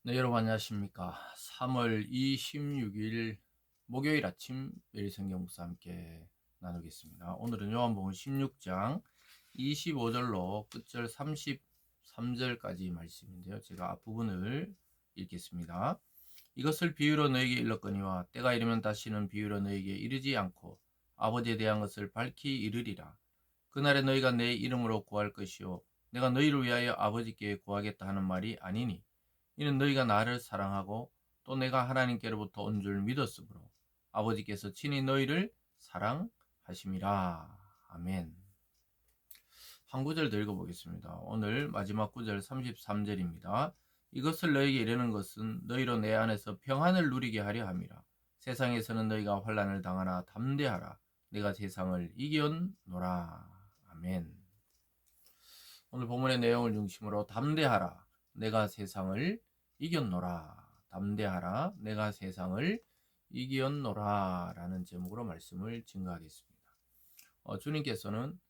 네, 여러분 안녕하십니까. 3월 26일 목요일 아침 매일 성경 묵상 함께 나누겠습니다. 오늘은 요한복음 16장 25절로 끝절 33절까지 말씀인데요. 제가 앞부분을 읽겠습니다. 이것을 비유로 너에게 일렀거니와 때가 이르면 다시는 비유로 너에게 이르지 않고 아버지에 대한 것을 밝히 이르리라. 그날에 너희가 내 이름으로 구할 것이요 내가 너희를 위하여 아버지께 구하겠다 하는 말이 아니니 이는 너희가 나를 사랑하고 또 내가 하나님께로부터 온 줄 믿었으므로 아버지께서 친히 너희를 사랑하심이라. 아멘. 한 구절 더 읽어보겠습니다. 오늘 마지막 구절 33절입니다. 이것을 너희에게 이르는 것은 너희로 내 안에서 평안을 누리게 하려 함이라. 세상에서는 너희가 환난을 당하나 담대하라. 내가 세상을 이겼노라. 아멘. 오늘 본문의 내용을 중심으로 담대하라. 내가 세상을 이겼노라. 담대하라. 내가 세상을 이겼노라. 라는 제목으로 말씀을 증거하겠습니다. 주님께서는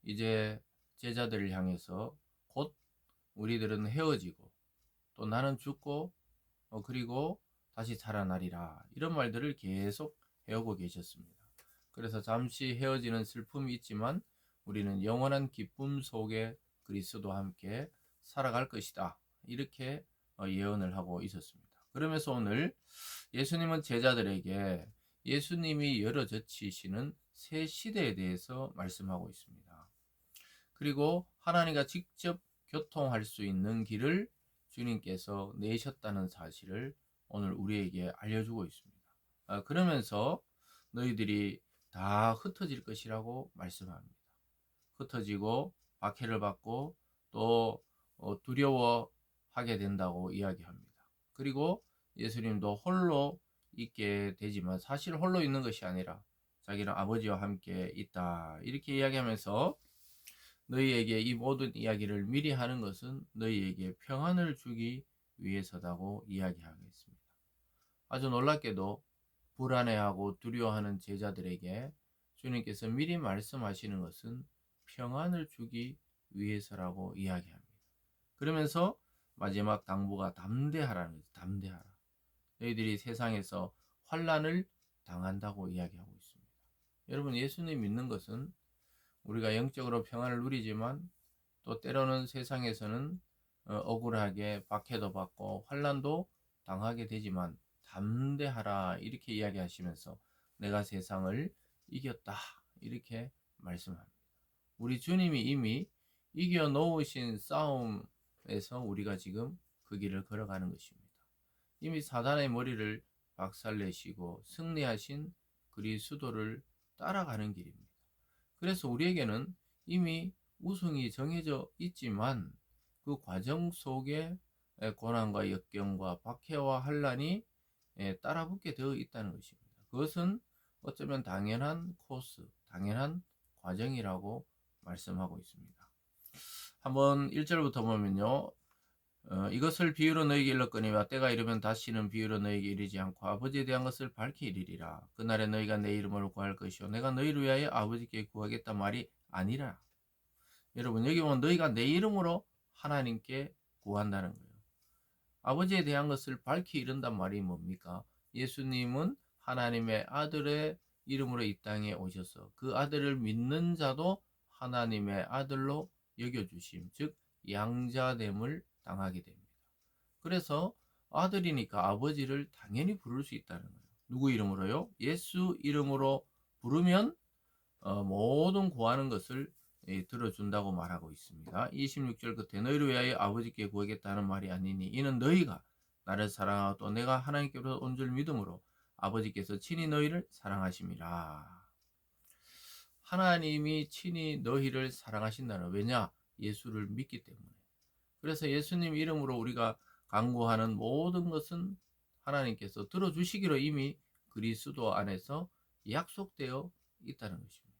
이제 제자들을 향해서 곧 우리들은 헤어지고 또 나는 죽고 그리고 다시 살아나리라. 이런 말들을 계속 해오고 계셨습니다. 그래서 잠시 헤어지는 슬픔이 있지만 우리는 영원한 기쁨 속에 그리스도와 함께 살아갈 것이다. 이렇게 예언을 하고 있었습니다. 그러면서 오늘 예수님은 제자들에게 예수님이 열어젖히시는 새 시대에 대해서 말씀하고 있습니다. 그리고 하나님과 직접 교통할 수 있는 길을 주님께서 내셨다는 사실을 오늘 우리에게 알려주고 있습니다. 그러면서 너희들이 다 흩어질 것이라고 말씀합니다. 흩어지고 박해를 받고 또 두려워하게 된다고 이야기합니다. 그리고 예수님도 홀로 있게 되지만 사실 홀로 있는 것이 아니라 자기는 아버지와 함께 있다. 이렇게 이야기하면서 너희에게 이 모든 이야기를 미리 하는 것은 너희에게 평안을 주기 위해서다고 이야기하겠습니다. 아주 놀랍게도 불안해하고 두려워하는 제자들에게 주님께서 미리 말씀하시는 것은 평안을 주기 위해서라고 이야기합니다. 그러면서 마지막 당부가 담대하라는 거죠. 담대하라. 너희들이 세상에서 환난을 당한다고 이야기하고 있습니다. 여러분, 예수님 믿는 것은 우리가 영적으로 평안을 누리지만 또 때로는 세상에서는 억울하게 박해도 받고 환난도 당하게 되지만 담대하라 이렇게 이야기하시면서 내가 세상을 이겼다 이렇게 말씀합니다. 우리 주님이 이미 이겨 놓으신 싸움에서 우리가 지금 그 길을 걸어가는 것입니다. 이미 사단의 머리를 박살내시고 승리하신 그리스도를 따라가는 길입니다. 그래서 우리에게는 이미 우승이 정해져 있지만 그 과정 속에 고난과 역경과 박해와 환난이 따라붙게 되어 있다는 것입니다. 그것은 어쩌면 당연한 코스, 당연한 과정이라고 말씀하고 있습니다. 한번 1절부터 보면요. 이것을 비유로 너에게 일렀거니와 때가 이르면 다시는 비유로 너에게 이르지 않고 아버지에 대한 것을 밝히 이르리라. 그날에 너희가 내 이름으로 구할 것이요 내가 너희를 위하여 아버지께 구하겠다 말이 아니라. 여러분 여기 보면 너희가 내 이름으로 하나님께 구한다는 거예요. 아버지에 대한 것을 밝히 이른단 말이 뭡니까? 예수님은 하나님의 아들의 이름으로 이 땅에 오셔서 그 아들을 믿는 자도 하나님의 아들로 여겨주심, 즉 양자됨을 당하게 됩니다. 그래서 아들이니까 아버지를 당연히 부를 수 있다는 거예요. 누구 이름으로요? 예수 이름으로 부르면 모든 구하는 것을 들어준다고 말하고 있습니다. 26절 끝에 너희를 위하여 아버지께 구하겠다는 말이 아니니 이는 너희가 나를 사랑하고 또 내가 하나님께로부터 온 줄 믿음으로 아버지께서 친히 너희를 사랑하심이라. 하나님이 친히 너희를 사랑하신다는, 왜냐? 예수를 믿기 때문에. 그래서 예수님 이름으로 우리가 간구하는 모든 것은 하나님께서 들어주시기로 이미 그리스도 안에서 약속되어 있다는 것입니다.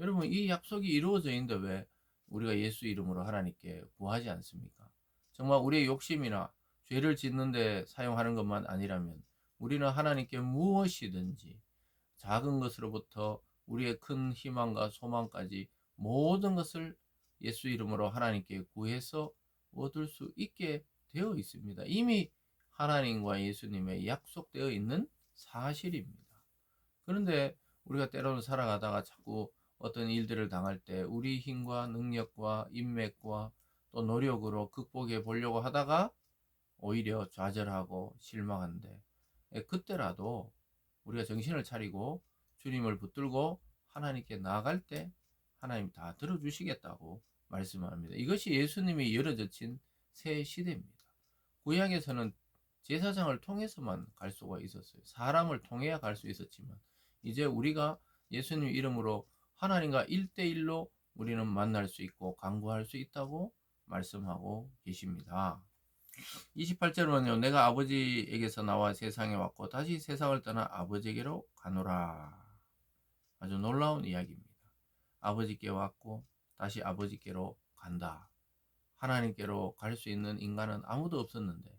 여러분, 이 약속이 이루어져 있는데 왜 우리가 예수 이름으로 하나님께 구하지 않습니까? 정말 우리의 욕심이나 죄를 짓는데 사용하는 것만 아니라면 우리는 하나님께 무엇이든지 작은 것으로부터 우리의 큰 희망과 소망까지 모든 것을 예수 이름으로 하나님께 구해서 얻을 수 있게 되어 있습니다. 이미 하나님과 예수님의 약속되어 있는 사실입니다. 그런데 우리가 때로는 살아가다가 자꾸 어떤 일들을 당할 때 우리 힘과 능력과 인맥과 또 노력으로 극복해 보려고 하다가 오히려 좌절하고 실망한데, 그때라도 우리가 정신을 차리고 주님을 붙들고 하나님께 나아갈 때 하나님 다 들어주시겠다고 말씀합니다. 이것이 예수님이 열어젖힌 새 시대입니다. 구약에서는 제사장을 통해서만 갈 수가 있었어요. 사람을 통해야 갈 수 있었지만 이제 우리가 예수님 이름으로 하나님과 1대1로 우리는 만날 수 있고 간구할 수 있다고 말씀하고 계십니다. 28절은요. 내가 아버지에게서 나와 세상에 왔고 다시 세상을 떠나 아버지에게로 가노라. 아주 놀라운 이야기입니다. 아버지께 왔고 다시 아버지께로 간다. 하나님께로 갈 수 있는 인간은 아무도 없었는데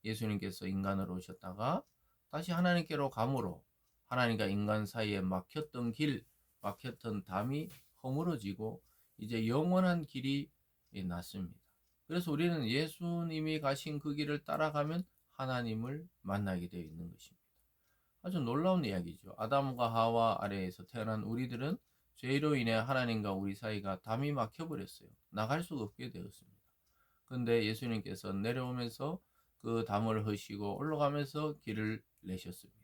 예수님께서 인간으로 오셨다가 다시 하나님께로 감으로 하나님과 인간 사이에 막혔던 길, 막혔던 담이 허물어지고 이제 영원한 길이 났습니다. 그래서 우리는 예수님이 가신 그 길을 따라가면 하나님을 만나게 되어 있는 것입니다. 아주 놀라운 이야기죠. 아담과 하와 아래에서 태어난 우리들은 죄로 인해 하나님과 우리 사이가 담이 막혀버렸어요. 나갈 수가 없게 되었습니다. 그런데 예수님께서 내려오면서 그 담을 허시고 올라가면서 길을 내셨습니다.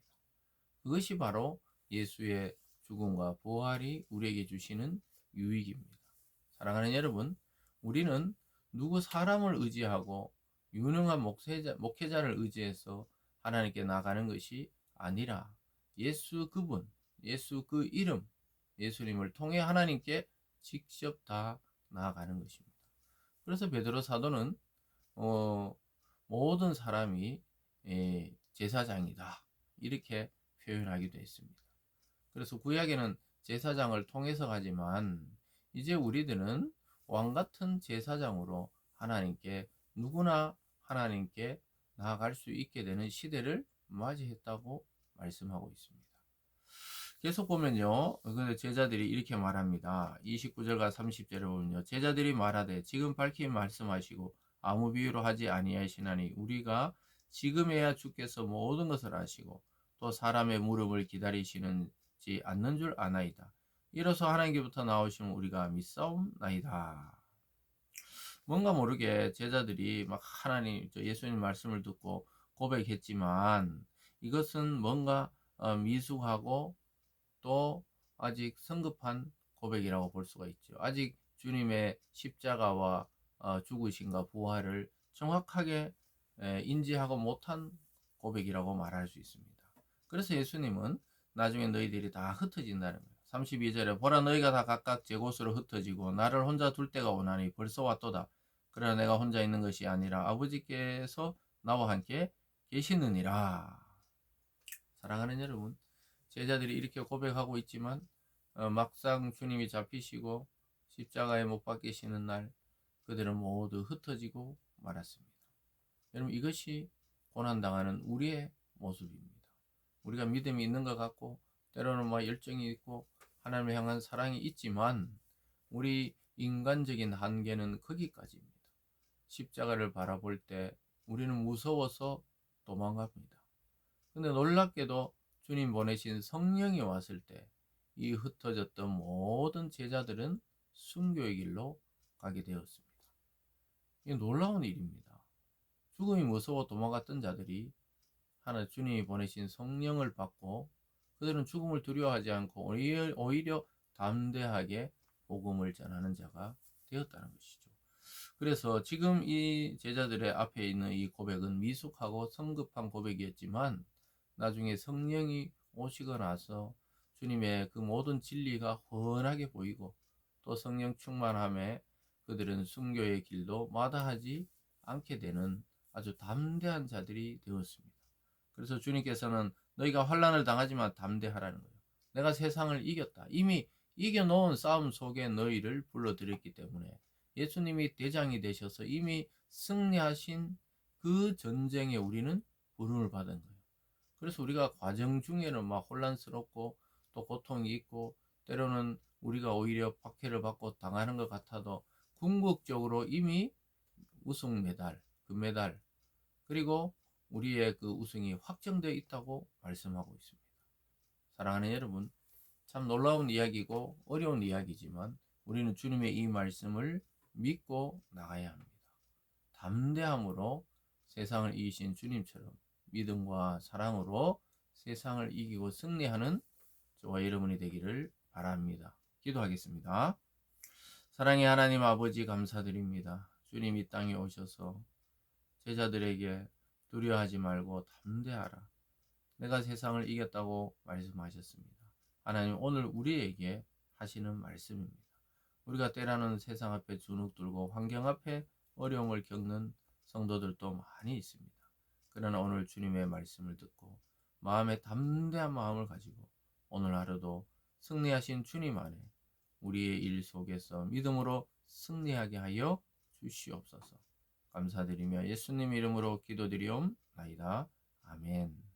그것이 바로 예수의 죽음과 부활이 우리에게 주시는 유익입니다. 사랑하는 여러분, 우리는 누구 사람을 의지하고 유능한 목회자를 의지해서 하나님께 나가는 것이 아니라 예수 그분, 예수 그 이름, 예수님을 통해 하나님께 직접 다 나아가는 것입니다. 그래서 베드로 사도는 모든 사람이 제사장이다 이렇게 표현하기도 했습니다. 그래서 구약에는 제사장을 통해서 가지만 이제 우리들은 왕같은 제사장으로 하나님께 누구나 하나님께 나아갈 수 있게 되는 시대를 맞이했다고 말씀하고 있습니다. 계속 보면요. 근데 제자들이 이렇게 말합니다. 29절과 30절에 보면요. 제자들이 말하되 지금 밝히 말씀하시고 아무 비유로 하지 아니하시나니 우리가 지금에야 주께서 모든 것을 아시고 또 사람의 물음을 기다리시는지 않는 줄 아나이다. 이로써 하나님께부터 나오시면 우리가 믿사옵나이다. 뭔가 모르게 제자들이 막 하나님, 예수님 말씀을 듣고 고백했지만 이것은 뭔가 미숙하고 또 아직 성급한 고백이라고 볼 수가 있죠. 아직 주님의 십자가와 죽으심과 부활을 정확하게 인지하고 못한 고백이라고 말할 수 있습니다. 그래서 예수님은 나중에 너희들이 다 흩어진다는 거예요. 32절에 보라 너희가 다 각각 제 곳으로 흩어지고 나를 혼자 둘 때가 오나니 벌써 왔도다. 그러나 내가 혼자 있는 것이 아니라 아버지께서 나와 함께 계시느니라. 사랑하는 여러분, 제자들이 이렇게 고백하고 있지만 막상 주님이 잡히시고 십자가에 못 박히시는 날 그들은 모두 흩어지고 말았습니다. 여러분, 이것이 고난당하는 우리의 모습입니다. 우리가 믿음이 있는 것 같고 때로는 열정이 있고 하나님을 향한 사랑이 있지만 우리 인간적인 한계는 거기까지입니다. 십자가를 바라볼 때 우리는 무서워서 도망갑니다. 근데 놀랍게도 주님 보내신 성령이 왔을 때 이 흩어졌던 모든 제자들은 순교의 길로 가게 되었습니다. 이게 놀라운 일입니다. 죽음이 무서워 도망갔던 자들이 하나 주님이 보내신 성령을 받고 그들은 죽음을 두려워하지 않고 오히려 담대하게 복음을 전하는 자가 되었다는 것이죠. 그래서 지금 이 제자들의 앞에 있는 이 고백은 미숙하고 성급한 고백이었지만 나중에 성령이 오시고 나서 주님의 그 모든 진리가 훤하게 보이고 또 성령 충만함에 그들은 순교의 길도 마다하지 않게 되는 아주 담대한 자들이 되었습니다. 그래서 주님께서는 너희가 환난을 당하지만 담대하라는 거예요. 내가 세상을 이겼다. 이미 이겨놓은 싸움 속에 너희를 불러들였기 때문에 예수님이 대장이 되셔서 이미 승리하신 그 전쟁에 우리는 부름을 받은 거예요. 그래서 우리가 과정 중에는 혼란스럽고 또 고통이 있고 때로는 우리가 오히려 박해를 받고 당하는 것 같아도 궁극적으로 이미 우승 메달, 금메달 그리고 우리의 그 우승이 확정되어 있다고 말씀하고 있습니다. 사랑하는 여러분, 참 놀라운 이야기고 어려운 이야기지만 우리는 주님의 이 말씀을 믿고 나가야 합니다. 담대함으로 세상을 이기신 주님처럼 믿음과 사랑으로 세상을 이기고 승리하는 저와 여러분이 되기를 바랍니다. 기도하겠습니다. 사랑의 하나님 아버지, 감사드립니다. 주님 이 땅에 오셔서 제자들에게 두려워하지 말고 담대하라, 내가 세상을 이겼다고 말씀하셨습니다. 하나님, 오늘 우리에게 하시는 말씀입니다. 우리가 때로는 세상 앞에 주눅 들고 환경 앞에 어려움을 겪는 성도들도 많이 있습니다. 그러나 오늘 주님의 말씀을 듣고 마음에 담대한 마음을 가지고 오늘 하루도 승리하신 주님 안에 우리의 일 속에서 믿음으로 승리하게 하여 주시옵소서. 감사드리며 예수님 이름으로 기도드리옵나이다. 아멘.